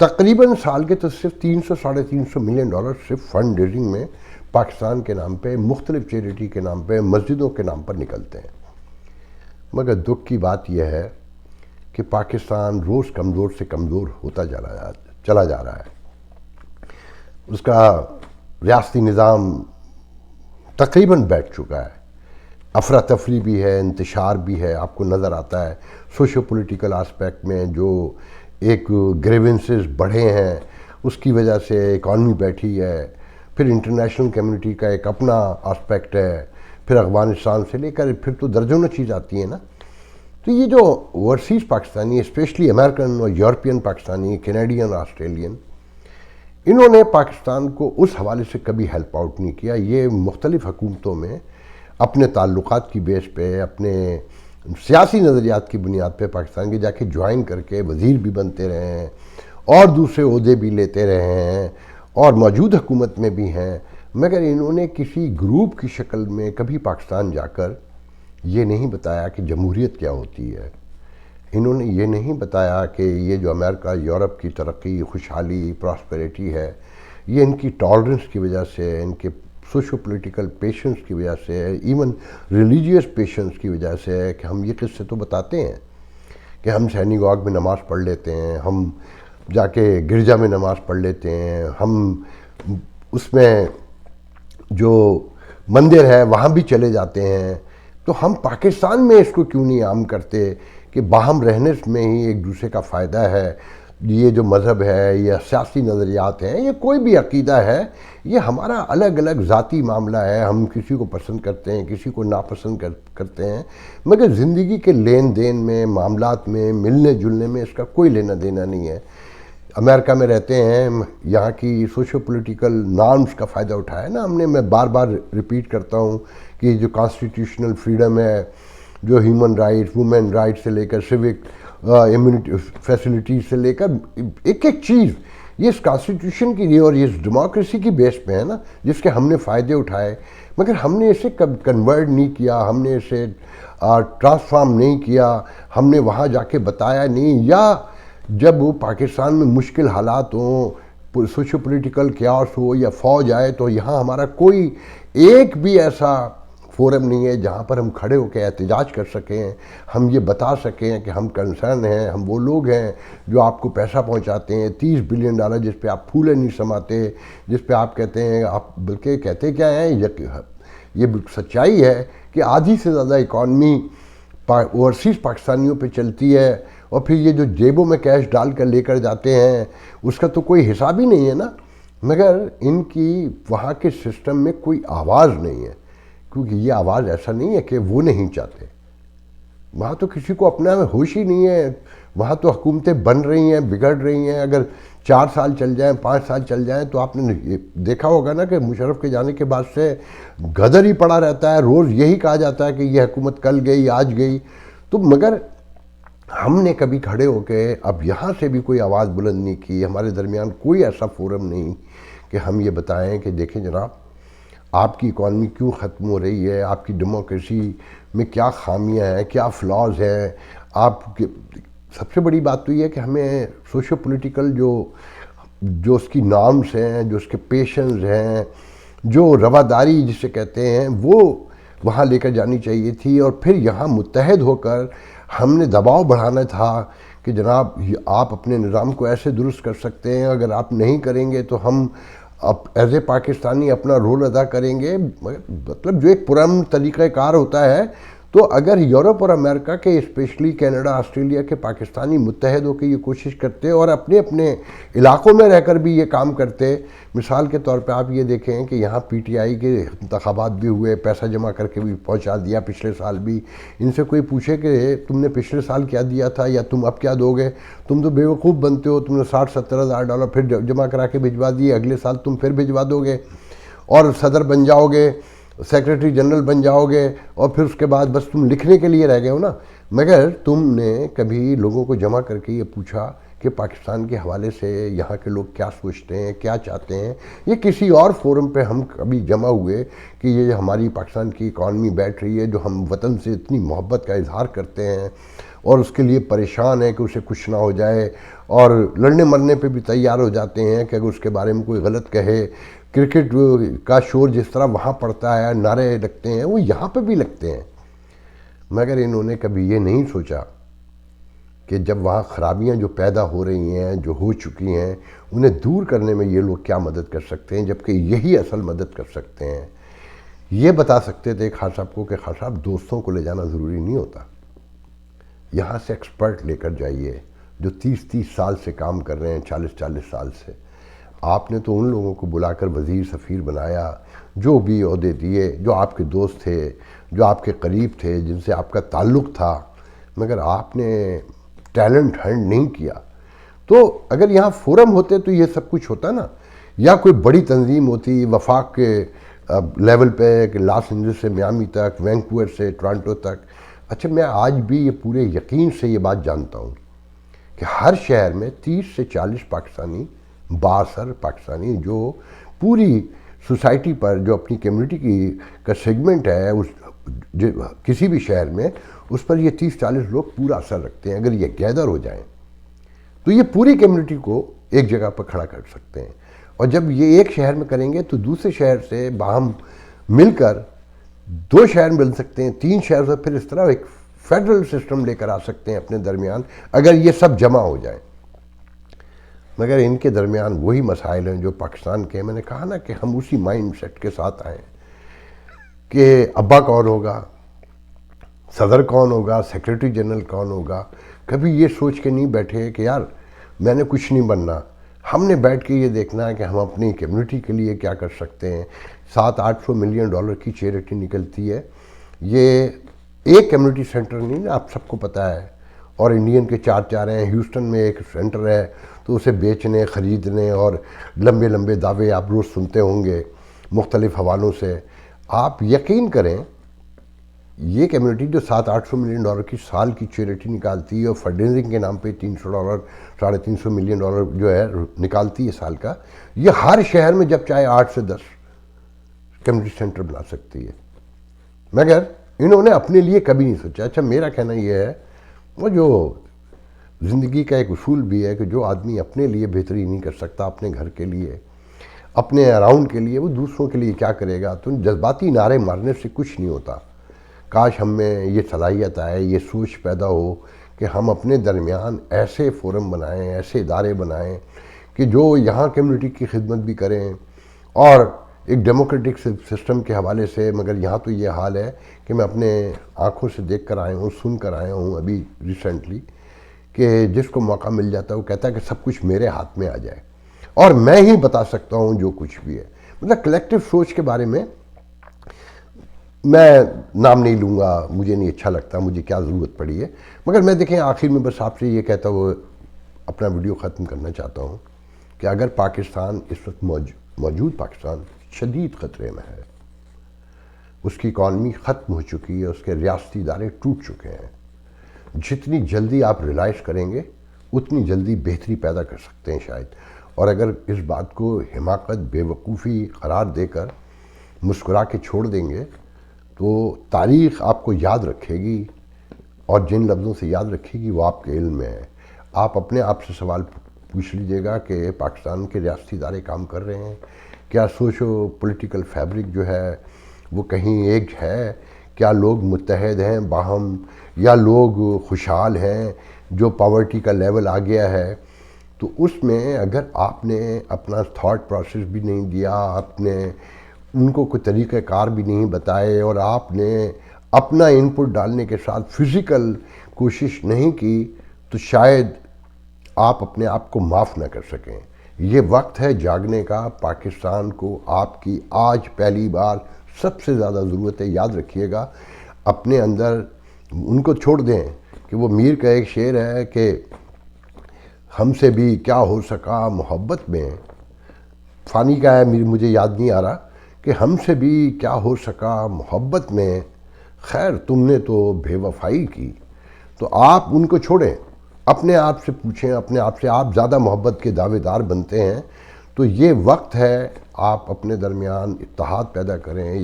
تقریباً سال کے تو صرف 300-350 ملین ڈالر صرف فنڈ ریزنگ میں پاکستان کے نام پہ، مختلف چیریٹی کے نام پہ، مسجدوں کے نام پر نکلتے ہیں۔ مگر دکھ کی بات یہ ہے کہ پاکستان روز کمزور سے کمزور ہوتا چلا جا رہا ہے۔ اس کا ریاستی نظام تقریباً بیٹھ چکا ہے، افراتفری بھی ہے، انتشار بھی ہے، آپ کو نظر آتا ہے سوشو پولیٹیکل آسپیکٹ میں جو ایک گریونسز بڑھے ہیں، اس کی وجہ سے اکانومی بیٹھی ہے، پھر انٹرنیشنل کمیونٹی کا ایک اپنا آسپیکٹ ہے، پھر افغانستان سے لے کر پھر تو درجنوں چیز آتی ہے نا۔ تو یہ جو اوورسیز پاکستانی، اسپیشلی امریکن اور یورپین پاکستانی، کینیڈین، آسٹریلین، انہوں نے پاکستان کو اس حوالے سے کبھی ہیلپ آؤٹ نہیں کیا۔ یہ مختلف حکومتوں میں اپنے تعلقات کی بیس پہ، اپنے سیاسی نظریات کی بنیاد پہ پاکستان کے جا کے جوائن کر کے وزیر بھی بنتے رہے ہیں اور دوسرے عہدے بھی لیتے رہے ہیں اور موجود حکومت میں بھی ہیں، مگر انہوں نے کسی گروپ کی شکل میں کبھی پاکستان جا کر یہ نہیں بتایا کہ جمہوریت کیا ہوتی ہے۔ انہوں نے یہ نہیں بتایا کہ یہ جو امریکہ یورپ کی ترقی، خوشحالی، پراسپیریٹی ہے، یہ ان کی ٹالرنس کی وجہ سے، ان کے سوشو پولیٹیکل پیشنس کی وجہ سے، ایون ریلیجیس پیشنس کی وجہ سے ہے کہ ہم یہ قصے تو بتاتے ہیں کہ ہم سینیگاگ میں نماز پڑھ لیتے ہیں، ہم جا کے گرجا میں نماز پڑھ لیتے ہیں، ہم اس میں جو مندر ہے وہاں بھی چلے جاتے ہیں، تو ہم پاکستان میں اس کو کیوں نہیں عام کرتے کہ باہم رہنے میں ہی ایک دوسرے کا فائدہ ہے۔ یہ جو مذہب ہے یا سیاسی نظریات ہیں، یہ کوئی بھی عقیدہ ہے، یہ ہمارا الگ الگ ذاتی معاملہ ہے، ہم کسی کو پسند کرتے ہیں، کسی کو ناپسند کرتے ہیں، مگر زندگی کے لین دین میں، معاملات میں، ملنے جلنے میں اس کا کوئی لینا دینا نہیں ہے۔ امریکہ میں رہتے ہیں، یہاں کی سوشو پولیٹیکل نارمز کا فائدہ اٹھایا نا ہم نے۔ میں بار بار ریپیٹ کرتا ہوں کہ جو کانسٹیٹیوشنل فریڈم ہے، جو ہیومن رائٹس، وومن رائٹس سے لے کر سیوک امیونٹی فیسلٹیز سے لے کر ایک ایک چیز، یہ اس کانسٹیٹیوشن کی اور یہ اس ڈیموکریسی کی بیس پہ ہے نا، جس کے ہم نے فائدے اٹھائے، مگر ہم نے اسے کنورٹ نہیں کیا، ہم نے اسے ٹرانسفارم نہیں کیا، ہم نے وہاں جا کے بتایا نہیں، یا جب وہ پاکستان میں مشکل حالات ہوں، سوشو پولیٹیکل کیاس ہو یا فوج آئے، تو یہاں ہمارا کوئی ایک بھی ایسا فورم نہیں ہے جہاں پر ہم کھڑے ہو کے احتجاج کر سکیں، ہم یہ بتا سکیں کہ ہم کنسرن ہیں، ہم وہ لوگ ہیں جو آپ کو پیسہ پہنچاتے ہیں، 30 بلین ڈالر جس پہ آپ پھولے نہیں سماتے، جس پہ آپ کہتے ہیں، آپ بلکہ کہتے کیا ہیں، یہ سچائی ہے کہ آدھی سے زیادہ اکانومی اوورسیز پاکستانیوں پہ چلتی ہے، اور پھر یہ جو جیبوں میں کیش ڈال کر لے کر جاتے ہیں اس کا تو کوئی حساب ہی نہیں ہے نا، مگر ان کی وہاں کے سسٹم میں کوئی آواز نہیں ہے، کیونکہ یہ آواز ایسا نہیں ہے کہ وہ نہیں چاہتے، وہاں تو کسی کو اپنا ہوش ہی نہیں ہے، وہاں تو حکومتیں بن رہی ہیں، بگڑ رہی ہیں، اگر 4 سال چل جائیں، 5 سال چل جائیں، تو آپ نے دیکھا ہوگا نا کہ مشرف کے جانے کے بعد سے گدر ہی پڑا رہتا ہے، روز یہی کہا جاتا ہے کہ یہ حکومت کل گئی، آج گئی، تو مگر ہم نے کبھی کھڑے ہو کے اب یہاں سے بھی کوئی آواز بلند نہیں کی، ہمارے درمیان کوئی ایسا فورم نہیں کہ ہم یہ بتائیں کہ دیکھیں جناب، آپ کی اکانومی کیوں ختم ہو رہی ہے، آپ کی ڈیموکریسی میں کیا خامیاں ہیں، کیا فلاز ہیں۔ آپ سب سے بڑی بات تو یہ ہے کہ ہمیں سوشو پولیٹیکل جو اس کی نارمز ہیں، جو اس کے پیشنز ہیں، جو رواداری جسے کہتے ہیں، وہ وہاں لے کر جانی چاہیے تھی، اور پھر یہاں متحد ہو کر ہم نے دباؤ بڑھانا تھا کہ جناب آپ اپنے نظام کو ایسے درست کر سکتے ہیں، اگر آپ نہیں کریں گے تو ہم اب ایز اے پاکستانی اپنا رول ادا کریں گے۔ مطلب جو ایک پرامن طریقہ کار ہوتا ہے، تو اگر یورپ اور امریکہ کے، اسپیشلی کینیڈا، آسٹریلیا کے پاکستانی متحد ہو کے یہ کوشش کرتے اور اپنے اپنے علاقوں میں رہ کر بھی یہ کام کرتے، مثال کے طور پہ آپ یہ دیکھیں کہ یہاں پی ٹی آئی کے انتخابات بھی ہوئے، پیسہ جمع کر کے بھی پہنچا دیا، پچھلے سال بھی، ان سے کوئی پوچھے کہ تم نے پچھلے سال کیا دیا تھا یا تم اب کیا دو گے، تم تو بیوقوف بنتے ہو، تم نے 60-70 ہزار ڈالر پھر جمع کرا کے بھجوا دیے، اگلے سال تم پھر بھجوا دو گے اور صدر بن جاؤ گے، سیکریٹری جنرل بن جاؤ گے، اور پھر اس کے بعد بس تم لکھنے کے لیے رہ گئے ہو نا، مگر تم نے کبھی لوگوں کو جمع کر کے یہ پوچھا کہ پاکستان کے حوالے سے یہاں کے لوگ کیا سوچتے ہیں، کیا چاہتے ہیں. یہ کسی اور فورم پہ ہم کبھی جمع ہوئے کہ یہ ہماری پاکستان کی اکانومی بیٹھ رہی ہے، جو ہم وطن سے اتنی محبت کا اظہار کرتے ہیں اور اس کے لیے پریشان ہے کہ اسے کچھ نہ ہو جائے، اور لڑنے مرنے پہ بھی تیار ہو جاتے ہیں کہ اگر اس کے بارے میں کوئی غلط کہے. کرکٹ کا شور جس طرح وہاں پڑتا ہے، نعرے لگتے ہیں، وہ یہاں پہ بھی لگتے ہیں. مگر انہوں نے کبھی یہ نہیں سوچا کہ جب وہاں خرابیاں جو پیدا ہو رہی ہیں، جو ہو چکی ہیں، انہیں دور کرنے میں یہ لوگ کیا مدد کر سکتے ہیں، جبکہ یہی اصل مدد کر سکتے ہیں. یہ بتا سکتے تھے خان صاحب کو کہ خان صاحب دوستوں کو لے جانا ضروری نہیں ہوتا، یہاں سے ایکسپرٹ لے کر جائیے جو 30 سال سے کام کر رہے ہیں، 40 سال سے. آپ نے تو ان لوگوں کو بلا کر وزیر سفیر بنایا، جو بھی عہدے دیے، جو آپ کے دوست تھے، جو آپ کے قریب تھے، جن سے آپ کا تعلق تھا، مگر آپ نے ٹیلنٹ ہنٹ نہیں کیا. تو اگر یہاں فورم ہوتے تو یہ سب کچھ ہوتا نا، یا کوئی بڑی تنظیم ہوتی وفاق کے لیول پہ کہ لاس اینجلس سے میامی تک، وینکوور سے ٹورانٹو تک. اچھا، میں آج بھی یہ پورے یقین سے یہ بات جانتا ہوں کہ ہر شہر میں 30 سے 40 پاکستانی، بااثر پاکستانی، جو پوری سوسائٹی پر، جو اپنی کمیونٹی کی کا سیگمنٹ ہے کسی بھی شہر میں، اس پر یہ 30-40 لوگ پورا اثر رکھتے ہیں. اگر یہ گیدر ہو جائیں تو یہ پوری کمیونٹی کو ایک جگہ پر کھڑا کر سکتے ہیں. اور جب یہ ایک شہر میں کریں گے تو دوسرے شہر سے باہم مل کر 2 شہر بن سکتے ہیں، 3 شہر سے، پھر اس طرح ایک فیڈرل سسٹم لے کر آ سکتے ہیں اپنے درمیان، اگر یہ سب جمع ہو جائیں. مگر ان کے درمیان وہی مسائل ہیں جو پاکستان کے. میں نے کہا نا کہ ہم اسی مائنڈ سیٹ کے ساتھ آئیں کہ ابا کون ہوگا، صدر کون ہوگا، سیکریٹری جنرل کون ہوگا. کبھی یہ سوچ کے نہیں بیٹھے کہ یار میں نے کچھ نہیں بننا. ہم نے بیٹھ کے یہ دیکھنا ہے کہ ہم اپنی کمیونٹی کے لیے کیا کر سکتے ہیں. $700-800 ملین کی چیریٹی نکلتی ہے. یہ ایک کمیونٹی سینٹر نہیں، آپ سب کو پتہ ہے، اور انڈین کے 4 ہیں. ہیوسٹن میں ایک سینٹر ہے، تو اسے بیچنے، خریدنے اور لمبے لمبے دعوے آپ روز سنتے ہوں گے مختلف حوالوں سے. آپ یقین کریں، یہ کمیونٹی جو $700-800 ملین کی سال کی چیریٹی نکالتی ہے اور فنڈ ریزنگ کے نام پہ $300 $350 ملین جو ہے نکالتی ہے سال کا، یہ ہر شہر میں جب چاہے 8 سے 10 کمیونٹی سینٹر بنا سکتی ہے. مگر انہوں نے اپنے لیے کبھی نہیں سوچا. اچھا، میرا کہنا یہ ہے، وہ جو زندگی کا ایک اصول بھی ہے کہ جو آدمی اپنے لیے بہتری نہیں کر سکتا، اپنے گھر کے لیے، اپنے اراؤنڈ کے لیے، وہ دوسروں کے لیے کیا کرے گا. تو جذباتی نعرے مارنے سے کچھ نہیں ہوتا. کاش ہم میں یہ صلاحیت آئے، یہ سوچ پیدا ہو کہ ہم اپنے درمیان ایسے فورم بنائیں، ایسے ادارے بنائیں کہ جو یہاں کمیونٹی کی خدمت بھی کریں اور ایک ڈیموکریٹک سسٹم کے حوالے سے. مگر یہاں تو یہ حال ہے کہ میں اپنے آنکھوں سے دیکھ کر آیا ہوں، سن کر آیا ہوں ابھی ریسنٹلی، کہ جس کو موقع مل جاتا ہے وہ کہتا ہے کہ سب کچھ میرے ہاتھ میں آ جائے اور میں ہی بتا سکتا ہوں جو کچھ بھی ہے. مطلب کلیکٹیو سوچ کے بارے میں میں نام نہیں لوں گا، مجھے نہیں اچھا لگتا، مجھے کیا ضرورت پڑی ہے. مگر میں دیکھیں آخر میں بس آپ سے یہ کہتا ہوا اپنا ویڈیو ختم کرنا چاہتا ہوں کہ اگر پاکستان اس وقت موجود پاکستان شدید خطرے میں ہے، اس کی اکانومی ختم ہو چکی ہے، اس کے ریاستی ادارے ٹوٹ چکے ہیں. جتنی جلدی آپ ریلائز کریں گے اتنی جلدی بہتری پیدا کر سکتے ہیں شاید. اور اگر اس بات کو حماقت، بے وقوفی قرار دے کر مسکرا کے چھوڑ دیں گے تو تاریخ آپ کو یاد رکھے گی، اور جن لفظوں سے یاد رکھے گی وہ آپ کے علم میں ہے. آپ اپنے آپ سے سوال پوچھ لیجئے گا کہ پاکستان کے ریاستی ادارے کام کر رہے ہیں؟ کیا سوشو پولیٹیکل فیبرک جو ہے وہ کہیں ایک ہے؟ کیا لوگ متحد ہیں باہم، یا لوگ خوشحال ہیں جو پاورٹی کا لیول آ گیا ہے؟ تو اس میں اگر آپ نے اپنا تھاٹ پروسیس بھی نہیں دیا، آپ نے ان کو کوئی طریقہ کار بھی نہیں بتائے، اور آپ نے اپنا انپٹ ڈالنے کے ساتھ فزیکل کوشش نہیں کی، تو شاید آپ اپنے آپ کو معاف نہ کر سکیں. یہ وقت ہے جاگنے کا. پاکستان کو آپ کی آج پہلی بار سب سے زیادہ ضرورت ہے. یاد رکھیے گا، اپنے اندر ان کو چھوڑ دیں کہ وہ میر کا ایک شعر ہے کہ ہم سے بھی کیا ہو سکا محبت میں، فانی کا ہے، مجھے یاد نہیں آ رہا، کہ ہم سے بھی کیا ہو سکا محبت میں، خیر تم نے تو بے وفائی کی. تو آپ ان کو چھوڑیں، اپنے آپ سے پوچھیں، اپنے آپ سے آپ زیادہ محبت کے دعوے دار بنتے ہیں تو یہ وقت ہے آپ اپنے درمیان اتحاد پیدا کریں،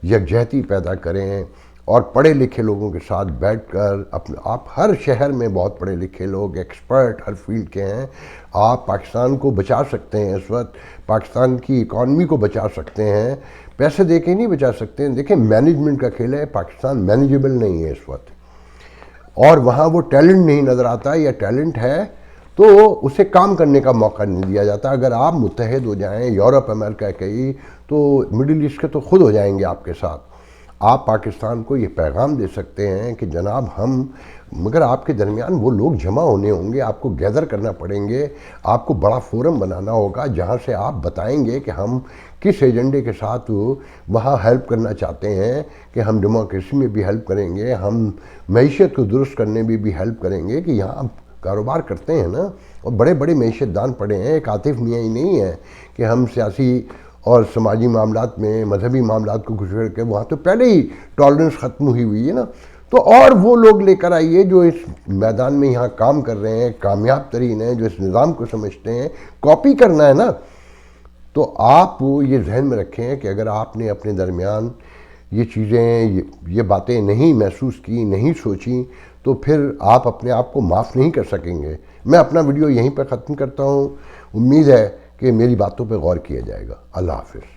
یکجہتی پیدا کریں، اور پڑھے لکھے لوگوں کے ساتھ بیٹھ کر آپ ہر شہر میں بہت پڑھے لکھے لوگ ایکسپرٹ ہر فیلڈ کے ہیں، آپ پاکستان کو بچا سکتے ہیں، اس وقت پاکستان کی اکانومی کو بچا سکتے ہیں، پیسے دے کے نہیں بچا سکتے ہیں۔ دیکھیں مینجمنٹ کا کھیل ہے، پاکستان مینیجبل نہیں ہے اس وقت، اور وہاں وہ ٹیلنٹ نہیں نظر آتا، یا ٹیلنٹ ہے تو اسے کام کرنے کا موقع نہیں دیا جاتا۔ اگر آپ متحد ہو جائیں یورپ امریکہ کے ہی، تو مڈل ایسٹ کے تو خود ہو جائیں گے آپ کے ساتھ۔ آپ پاکستان کو یہ پیغام دے سکتے ہیں کہ جناب مگر آپ کے درمیان وہ لوگ جمع ہونے ہوں گے، آپ کو گیدر کرنا پڑیں گے، آپ کو بڑا فورم بنانا ہوگا جہاں سے آپ بتائیں گے کہ ہم کس ایجنڈے کے ساتھ وہاں ہیلپ کرنا چاہتے ہیں، کہ ہم ڈیموکریسی میں بھی ہیلپ کریں گے، ہم معیشت کو درست کرنے میں بھی ہیلپ کریں گے، کہ یہاں کاروبار کرتے ہیں نا، اور بڑے بڑے معیشت دان پڑے ہیں، ایک عاطف میاں ہی نہیں ہے کہ ہم سیاسی اور سماجی معاملات میں مذہبی معاملات کو گھسیڑ کے، وہاں تو پہلے ہی ٹالرنس ختم ہوئی ہے نا۔ تو اور وہ لوگ لے کر آئیے جو اس میدان میں یہاں کام کر رہے ہیں، کامیاب ترین ہیں، جو اس نظام کو سمجھتے ہیں، کاپی کرنا ہے نا۔ تو آپ یہ ذہن میں رکھیں کہ اگر آپ نے اپنے درمیان یہ چیزیں، یہ باتیں نہیں محسوس کی، نہیں سوچیں، تو پھر آپ اپنے آپ کو معاف نہیں کر سکیں گے۔ میں اپنا ویڈیو یہیں پہ ختم کرتا ہوں، امید ہے کہ میری باتوں پہ غور کیا جائے گا۔ اللہ حافظ۔